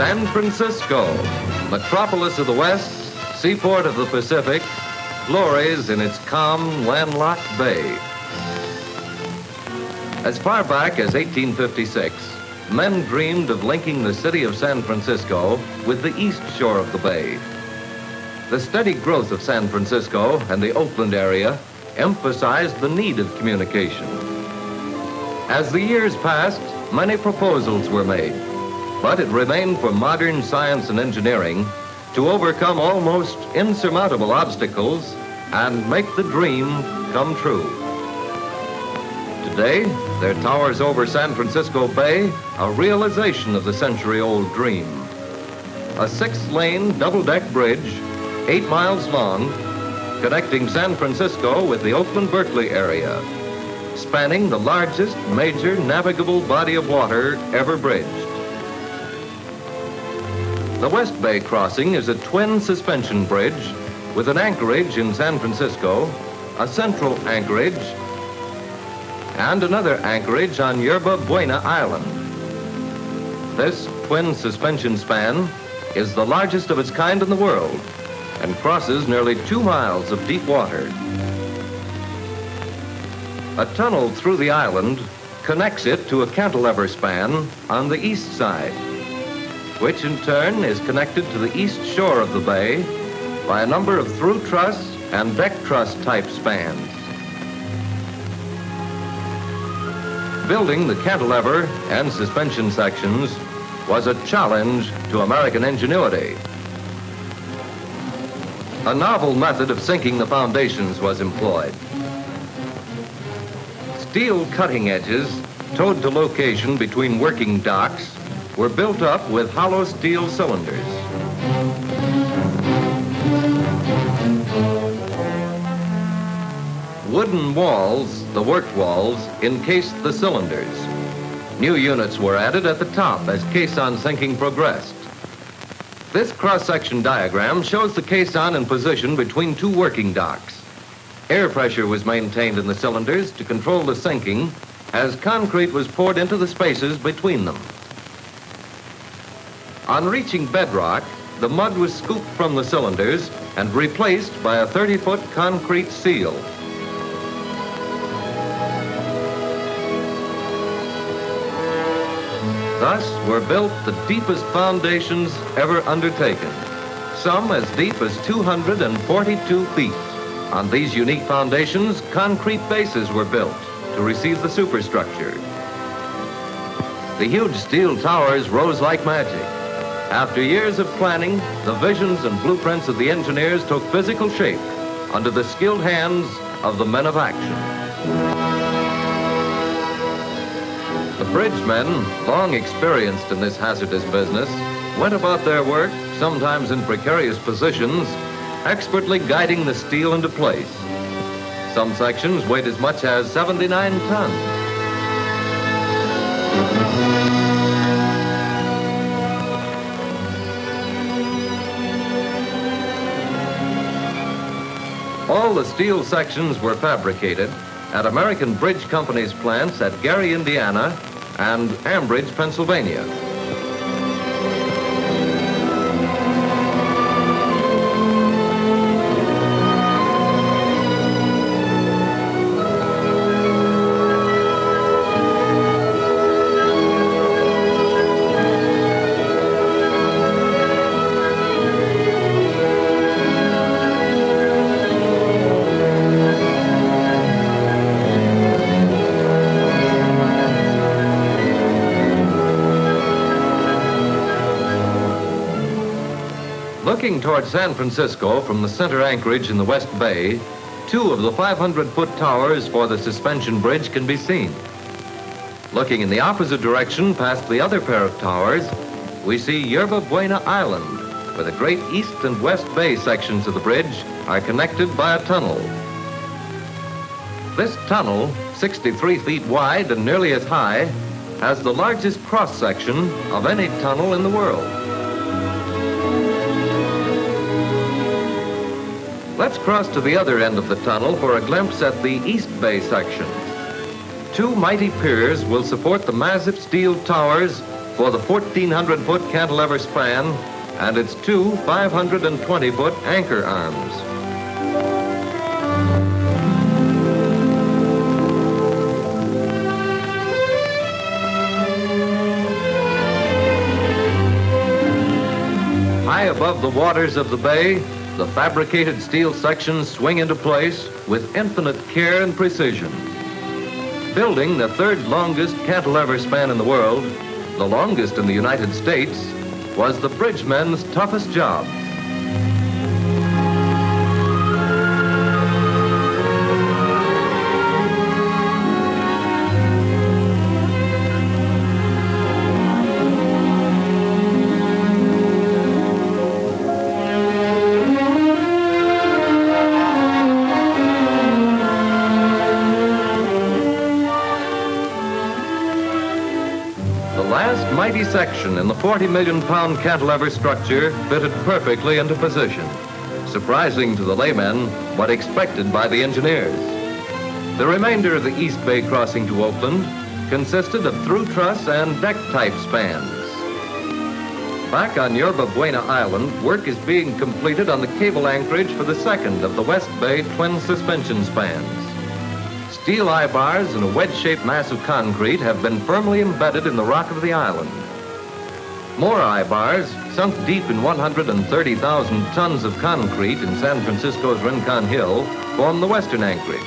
San Francisco, metropolis of the West, seaport of the Pacific, glories in its calm, landlocked bay. As far back as 1856, men dreamed of linking the city of San Francisco with the east shore of the bay. The steady growth of San Francisco and the Oakland area emphasized the need of communication. As the years passed, many proposals were made, but it remained for modern science and engineering to overcome almost insurmountable obstacles and make the dream come true. Today, their towers over San Francisco Bay, a realization of the century-old dream. A 6-lane double-deck bridge, 8 miles long, connecting San Francisco with the Oakland-Berkeley area, spanning the largest major navigable body of water ever bridged. The West Bay crossing is a twin suspension bridge with an anchorage in San Francisco, a central anchorage, and another anchorage on Yerba Buena Island. This twin suspension span is the largest of its kind in the world and crosses nearly 2 miles of deep water. A tunnel through the island connects it to a cantilever span on the east side, which in turn is connected to the east shore of the bay by a number of through truss and deck truss type spans. Building the cantilever and suspension sections was a challenge to American ingenuity. A novel method of sinking the foundations was employed. Steel cutting edges, towed to location between working docks, were built up with hollow steel cylinders. Wooden walls, the work walls, encased the cylinders. New units were added at the top as caisson sinking progressed. This cross-section diagram shows the caisson in position between 2 working docks. Air pressure was maintained in the cylinders to control the sinking as concrete was poured into the spaces between them. On reaching bedrock, the mud was scooped from the cylinders and replaced by a 30-foot concrete seal. Thus were built the deepest foundations ever undertaken, some as deep as 242 feet. On these unique foundations, concrete bases were built to receive the superstructure. The huge steel towers rose like magic. After years of planning, the visions and blueprints of the engineers took physical shape under the skilled hands of the men of action. The bridgemen, long experienced in this hazardous business, went about their work, sometimes in precarious positions, expertly guiding the steel into place. Some sections weighed as much as 79 tons. All the steel sections were fabricated at American Bridge Company's plants at Gary, Indiana, and Ambridge, Pennsylvania. Looking toward San Francisco from the center anchorage in the West Bay, 2 of the 500-foot towers for the suspension bridge can be seen. Looking in the opposite direction past the other pair of towers, we see Yerba Buena Island, where the great East and West Bay sections of the bridge are connected by a tunnel. This tunnel, 63 feet wide and nearly as high, has the largest cross-section of any tunnel in the world. Let's cross to the other end of the tunnel for a glimpse at the East Bay section. 2 mighty piers will support the massive steel towers for the 1,400-foot cantilever span and its two 520-foot anchor arms. High above the waters of the bay, the fabricated steel sections swing into place with infinite care and precision. Building the third longest cantilever span in the world, the longest in the United States, was the bridgemen's toughest job. Mighty section in the 40-million-pound cantilever structure fitted perfectly into position, surprising to the laymen, but expected by the engineers. The remainder of the East Bay crossing to Oakland consisted of through truss and deck-type spans. Back on Yerba Buena Island, work is being completed on the cable anchorage for the second of the West Bay twin suspension spans. Steel eye-bars and a wedge-shaped mass of concrete have been firmly embedded in the rock of the island. More eye-bars, sunk deep in 130,000 tons of concrete in San Francisco's Rincon Hill, form the western anchorage.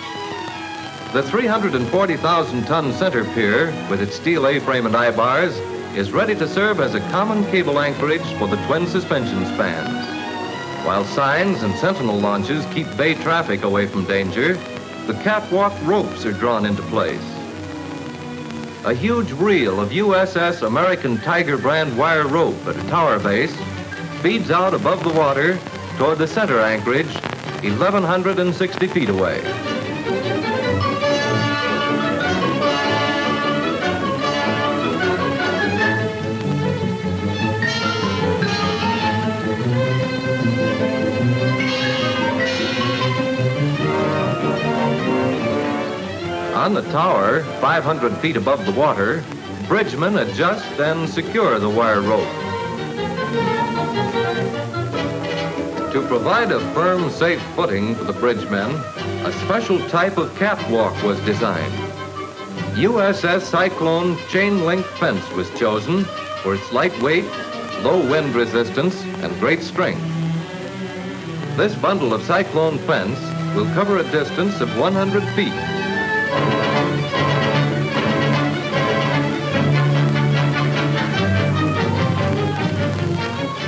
The 340,000-ton center pier, with its steel A-frame and eye-bars, is ready to serve as a common cable anchorage for the twin suspension spans. While signs and sentinel launches keep bay traffic away from danger, the catwalk ropes are drawn into place. A huge reel of USS American Tiger brand wire rope at a tower base feeds out above the water toward the center anchorage, 1,160 feet away. On the tower, 500 feet above the water, bridgemen adjust and secure the wire rope. To provide a firm, safe footing for the bridgemen, a special type of catwalk was designed. USS Cyclone chain-link fence was chosen for its lightweight, low wind resistance, and great strength. This bundle of Cyclone fence will cover a distance of 100 feet.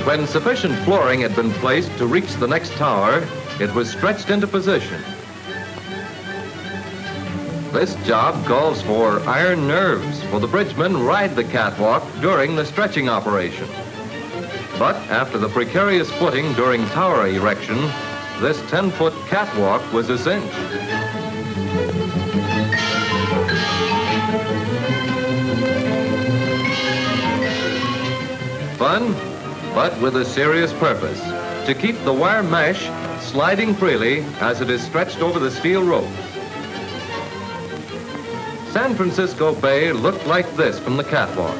When sufficient flooring had been placed to reach the next tower, it was stretched into position. This job calls for iron nerves, for the bridgemen ride the catwalk during the stretching operation. But after the precarious footing during tower erection, this 10-foot catwalk was a cinch. Fun, but with a serious purpose, to keep the wire mesh sliding freely as it is stretched over the steel ropes. San Francisco Bay looked like this from the catwalk.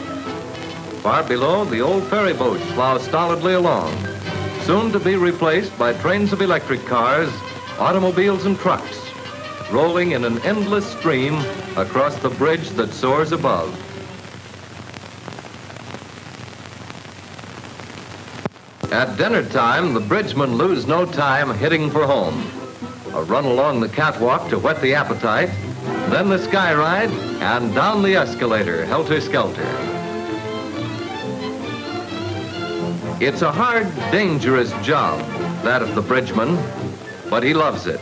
Far below, the old ferry boats plow stolidly along, soon to be replaced by trains of electric cars, automobiles and trucks, rolling in an endless stream across the bridge that soars above. At dinner time, the bridgemen lose no time hitting for home. A run along the catwalk to whet the appetite, then the sky ride, and down the escalator, helter-skelter. It's a hard, dangerous job, that of the bridgeman, but he loves it.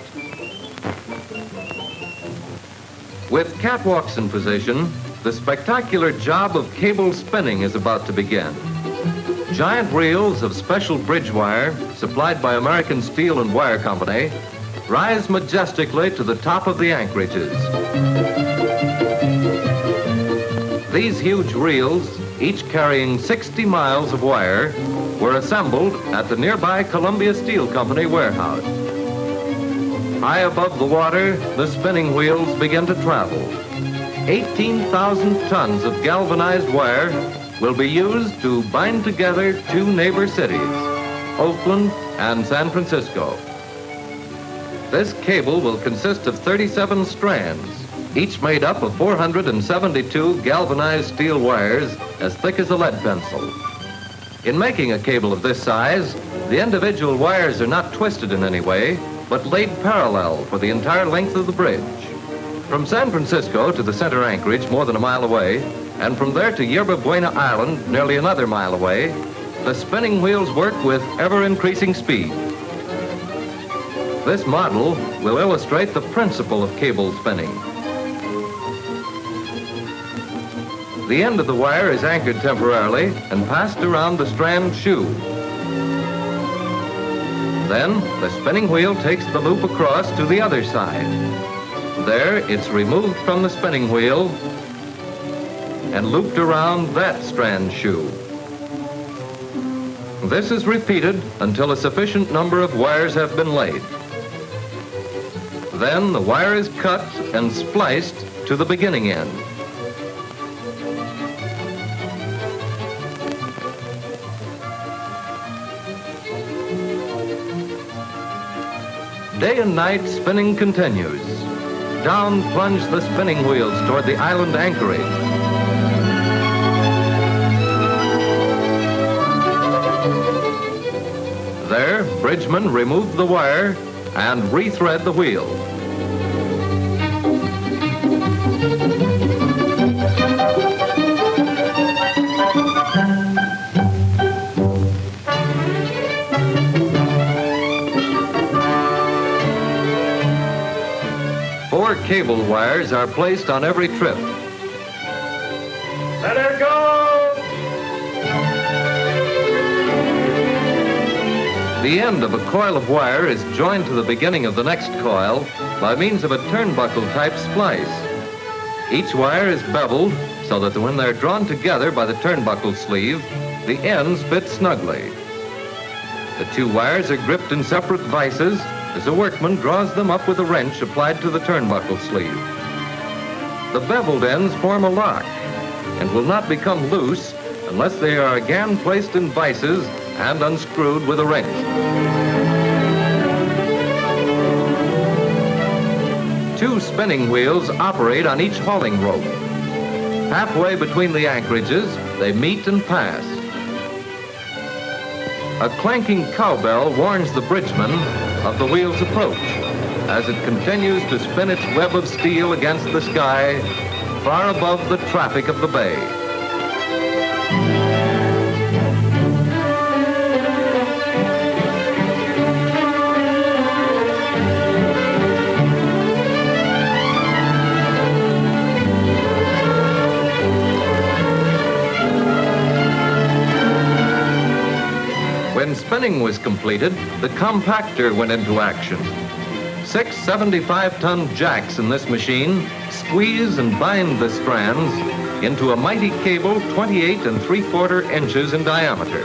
With catwalks in position, the spectacular job of cable spinning is about to begin. Giant reels of special bridge wire, supplied by American Steel and Wire Company, rise majestically to the top of the anchorages. These huge reels, each carrying 60 miles of wire, were assembled at the nearby Columbia Steel Company warehouse. High above the water, the spinning wheels begin to travel. 18,000 tons of galvanized wire will be used to bind together two neighbor cities, Oakland and San Francisco. This cable will consist of 37 strands, each made up of 472 galvanized steel wires as thick as a lead pencil. In making a cable of this size, the individual wires are not twisted in any way, but laid parallel for the entire length of the bridge. From San Francisco to the center anchorage, more than a mile away, and from there to Yerba Buena Island, nearly another mile away, the spinning wheels work with ever-increasing speed. This model will illustrate the principle of cable spinning. The end of the wire is anchored temporarily and passed around the strand shoe. Then, the spinning wheel takes the loop across to the other side. There, it's removed from the spinning wheel and looped around that strand shoe. This is repeated until a sufficient number of wires have been laid. Then, the wire is cut and spliced to the beginning end. Day and night, spinning continues. Down plunge the spinning wheels toward the island anchorage. There, bridgemen remove the wire and rethread the wheel. Four cable wires are placed on every trip. Let her go! The end of a coil of wire is joined to the beginning of the next coil by means of a turnbuckle-type splice. Each wire is beveled so that when they're drawn together by the turnbuckle sleeve, the ends fit snugly. The two wires are gripped in separate vices as a workman draws them up with a wrench applied to the turnbuckle sleeve. The beveled ends form a lock and will not become loose unless they are again placed in vices and unscrewed with a wrench. Two spinning wheels operate on each hauling rope. Halfway between the anchorages, they meet and pass. A clanking cowbell warns the bridgeman of the wheel's approach as it continues to spin its web of steel against the sky far above the traffic of the bay. When spinning was completed, the compactor went into action. 6 75-ton jacks in this machine squeeze and bind the strands into a mighty cable 28 3/4 inches in diameter.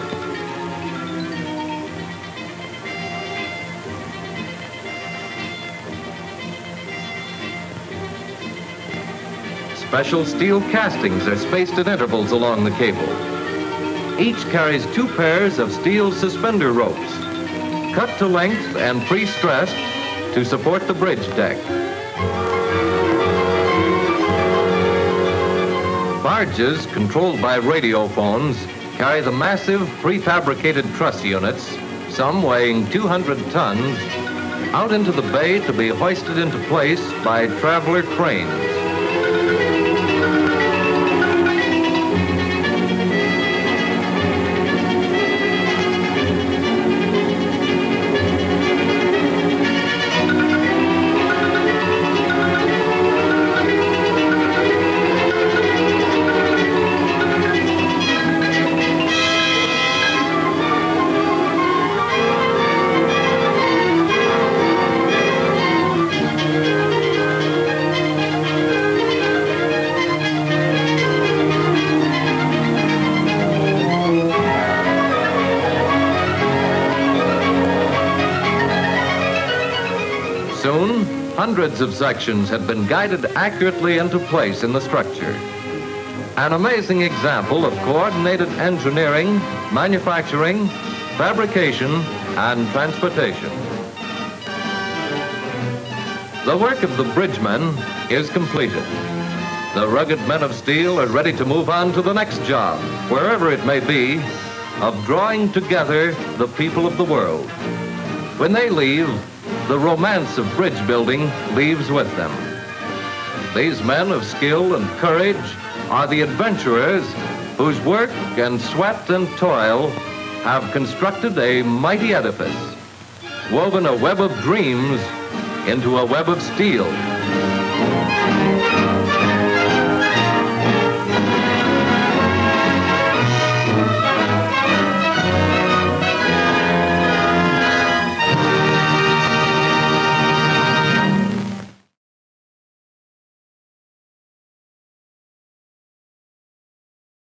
Special steel castings are spaced at intervals along the cable. Each carries 2 pairs of steel suspender ropes, cut to length and pre-stressed to support the bridge deck. Barges, controlled by radiophones, carry the massive prefabricated truss units, some weighing 200 tons, out into the bay to be hoisted into place by traveler cranes. Hundreds of sections had been guided accurately into place in the structure. An amazing example of coordinated engineering, manufacturing, fabrication, and transportation. The work of the bridgemen is completed. The rugged men of steel are ready to move on to the next job, wherever it may be, of drawing together the people of the world. When they leave, the romance of bridge building leaves with them. These men of skill and courage are the adventurers whose work and sweat and toil have constructed a mighty edifice, woven a web of dreams into a web of steel.